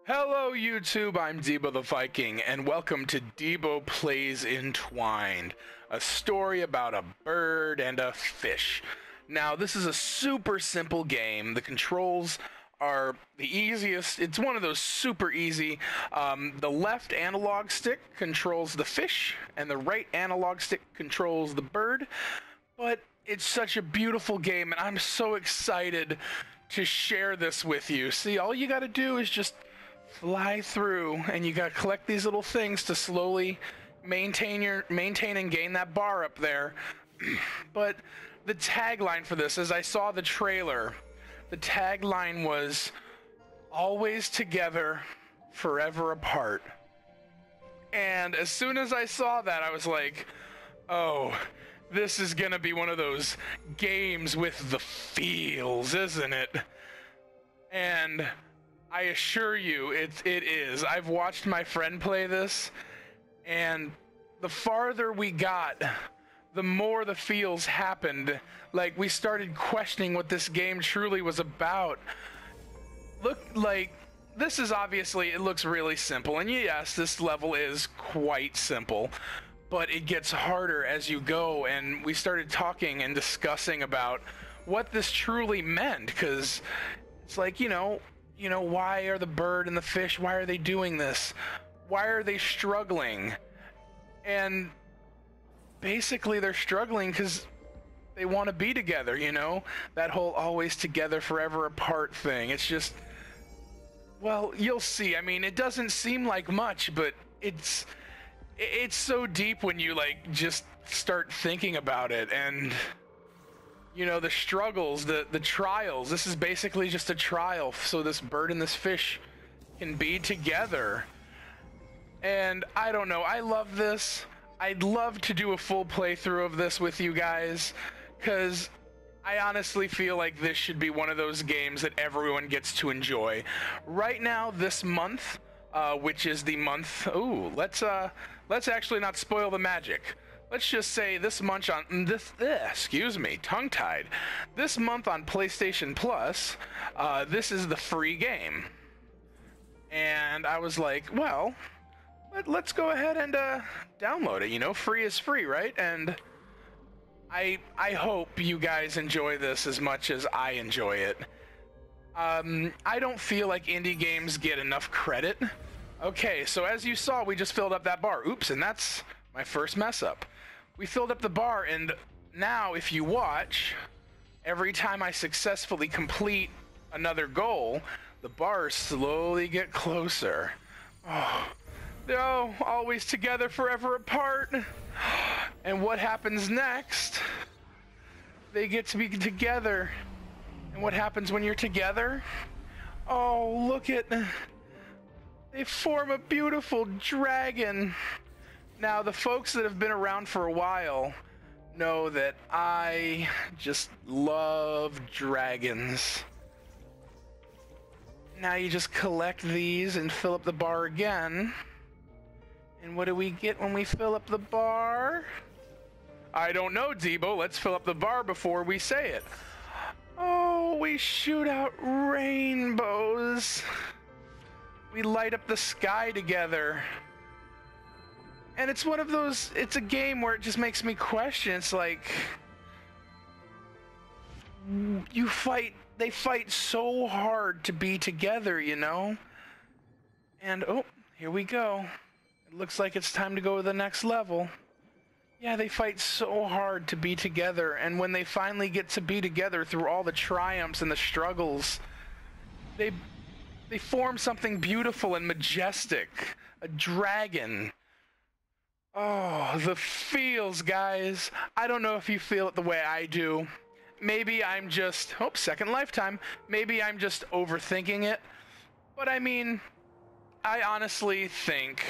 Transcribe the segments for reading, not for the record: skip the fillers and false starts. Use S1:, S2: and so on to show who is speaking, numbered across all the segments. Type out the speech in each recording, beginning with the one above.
S1: Hello YouTube, I'm Deebo the Viking, and welcome to Deebo Plays Entwined, a story about a bird and a fish. Now, this is a super simple game. The controls are the easiest. It's one of those super easy. The left analog stick controls the fish, and the right analog stick controls the bird. But it's such a beautiful game, and I'm so excited to share this with you. See, all you gotta do is just fly through, and you gotta collect these little things to slowly maintain and gain that bar up there. But the tagline for this, as I saw the trailer, the tagline was always together, forever apart. And as soon as I saw that, I was like, oh, this is gonna be one of those games with the feels, isn't it? And I assure you, it is. I've watched my friend play this, and the farther we got, the more the feels happened. Like, we started questioning what this game truly was about. Look, like, this is obviously, it looks really simple, and yes, this level is quite simple, but it gets harder as you go, and we started talking and discussing about what this truly meant, because it's like, you know, why are the bird and the fish, why are they doing this? Why are they struggling? And basically they're struggling because they want to be together, you know? That whole always together, forever apart thing. It's just, well, you'll see. I mean, it doesn't seem like much, but it's so deep when you, like, just start thinking about it. And you know, the struggles, the trials. This is basically just a trial so this bird and this fish can be together. And I don't know, I love this. I'd love to do a full playthrough of this with you guys, because I honestly feel like this should be one of those games that everyone gets to enjoy. Right now, this month, which is the month... Ooh, let's actually not spoil the magic. Let's just say this month on excuse me, tongue-tied. This month on PlayStation Plus, this is the free game. And I was like, well, let's go ahead and download it. You know, free is free, right? And I hope you guys enjoy this as much as I enjoy it. I don't feel like indie games get enough credit. Okay, so as you saw, we just filled up that bar. Oops, and that's my first mess up. We filled up the bar, and now if you watch, every time I successfully complete another goal, the bars slowly get closer. Oh, no, always together, forever apart. And what happens next? They get to be together. And what happens when you're together? Oh, look at... They form a beautiful dragon. Now, the folks that have been around for a while know that I just love dragons. Now you just collect these and fill up the bar again. And what do we get when we fill up the bar? I don't know, Deebo. Let's fill up the bar before we say it. Oh, we shoot out rainbows. We light up the sky together. And it's one of those, it's a game where it just makes me question. It's like, they fight so hard to be together, you know? And, oh, here we go. It looks like it's time to go to the next level. Yeah, they fight so hard to be together, and when they finally get to be together through all the triumphs and the struggles, they form something beautiful and majestic. A dragon. Oh, the feels, guys. I don't know if you feel it the way I do. Maybe I'm just... Oh, second lifetime. Maybe I'm just overthinking it. But I mean, I honestly think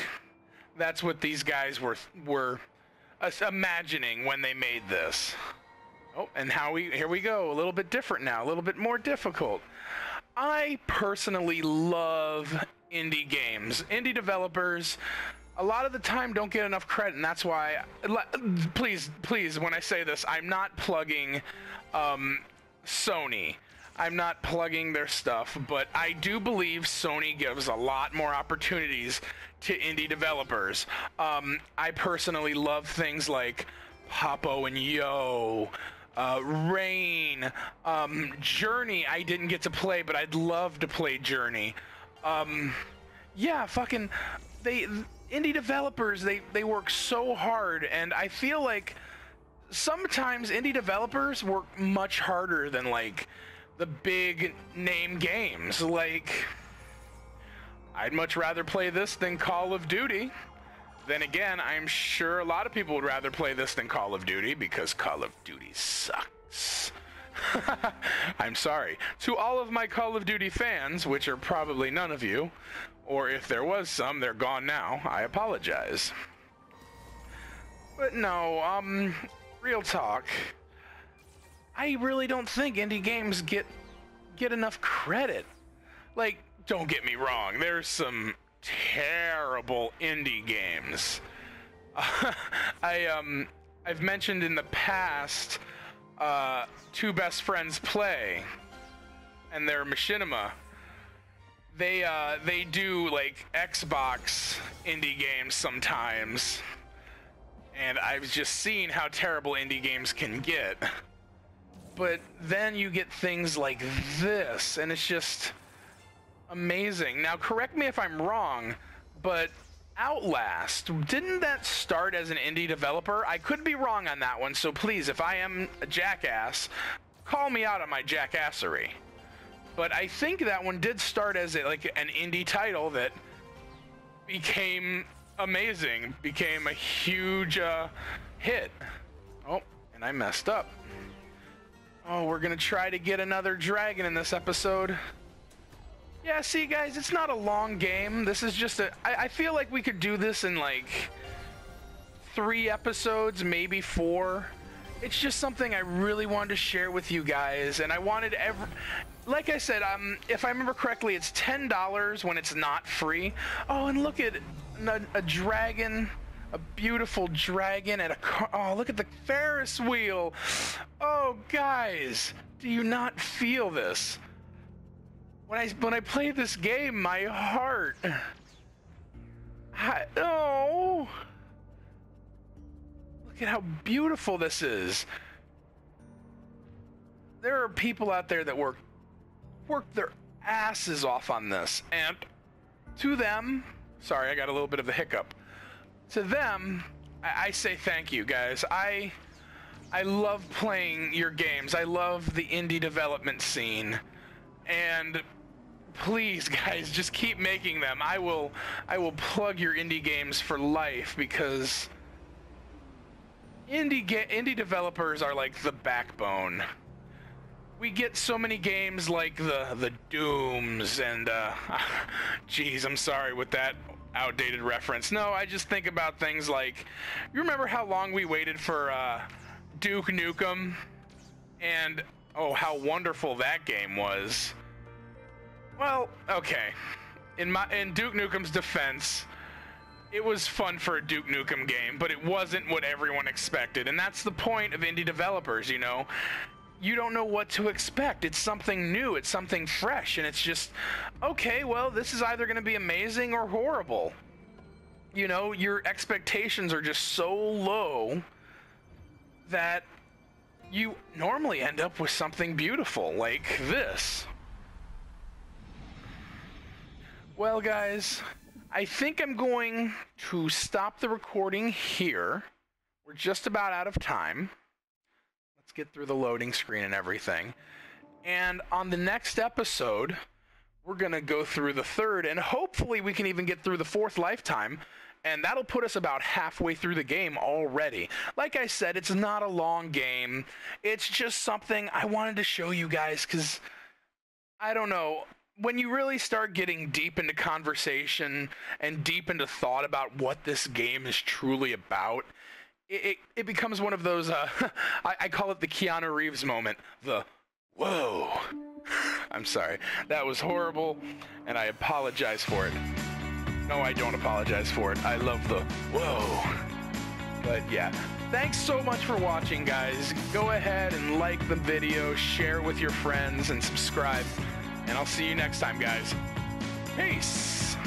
S1: that's what these guys were imagining when they made this. Oh, and here we go. A little bit different now. A little bit more difficult. I personally love indie games. Indie developers... a lot of the time don't get enough credit, and that's why, please, when I say this, I'm not plugging Sony. I'm not plugging their stuff, but I do believe Sony gives a lot more opportunities to indie developers. I personally love things like Popo and Yo, Rain, Journey. I didn't get to play, but I'd love to play Journey. Yeah, fucking, indie developers, they work so hard, and I feel like sometimes indie developers work much harder than like the big name games. Like, I'd much rather play this than Call of Duty. Then again, I'm sure a lot of people would rather play this than Call of Duty because Call of Duty sucks. I'm sorry. To all of my Call of Duty fans, which are probably none of you, or if there was some, they're gone now, I apologize. But no, real talk. I really don't think indie games get enough credit. Like, don't get me wrong, there's some terrible indie games. I've mentioned in the past Two Best Friends Play and their machinima. They do like Xbox indie games sometimes, and I've just seen how terrible indie games can get. But then you get things like this, and it's just amazing. Now, correct me if I'm wrong, but Outlast, didn't that start as an indie developer? I could be wrong on that one, so please, if I am a jackass, call me out on my jackassery. But I think that one did start as like an indie title that became amazing, became a huge hit. Oh, and I messed up. Oh, we're gonna try to get another dragon in this episode. Yeah, see guys, it's not a long game. This is just I feel like we could do this in like 3 episodes, maybe 4. It's just something I really wanted to share with you guys, and I wanted like I said, if I remember correctly, it's $10 when it's not free. Oh, and look at a dragon. A beautiful dragon and a car. Oh, look at the Ferris wheel. Oh, guys, do you not feel this? When I play this game, my heart. Oh, look at how beautiful this is. There are people out there that work their asses off on this, and to them, sorry, I got a little bit of a hiccup. To them, I say thank you, guys. I love playing your games. I love the indie development scene. And please, guys, just keep making them. I will plug your indie games for life, because indie developers are like the backbone. We get so many games like the Dooms and geez, I'm sorry with that outdated reference. No, I just think about things like, you remember how long we waited for Duke Nukem, and oh, how wonderful that game was. Well, okay, in Duke Nukem's defense, it was fun for a Duke Nukem game, but it wasn't what everyone expected, and that's the point of indie developers, you know. You don't know what to expect. It's something new, it's something fresh, and it's just, okay, well, this is either going to be amazing or horrible. You know, your expectations are just so low that you normally end up with something beautiful like this. Well, guys, I think I'm going to stop the recording here. We're just about out of time. Get through the loading screen and everything, and on the next episode we're gonna go through the 3rd, and hopefully we can even get through the 4th lifetime, and that'll put us about halfway through the game already. Like I said, it's not a long game. It's just something I wanted to show you guys, because I don't know, when you really start getting deep into conversation and deep into thought about what this game is truly about, it becomes one of those, I call it the Keanu Reeves moment, the whoa. I'm sorry, that was horrible, and I apologize for it. No, I don't apologize for it. I love the whoa. But yeah, Thanks so much for watching, guys. Go ahead and like the video, share with your friends, and subscribe. And I'll see you next time, guys. Peace.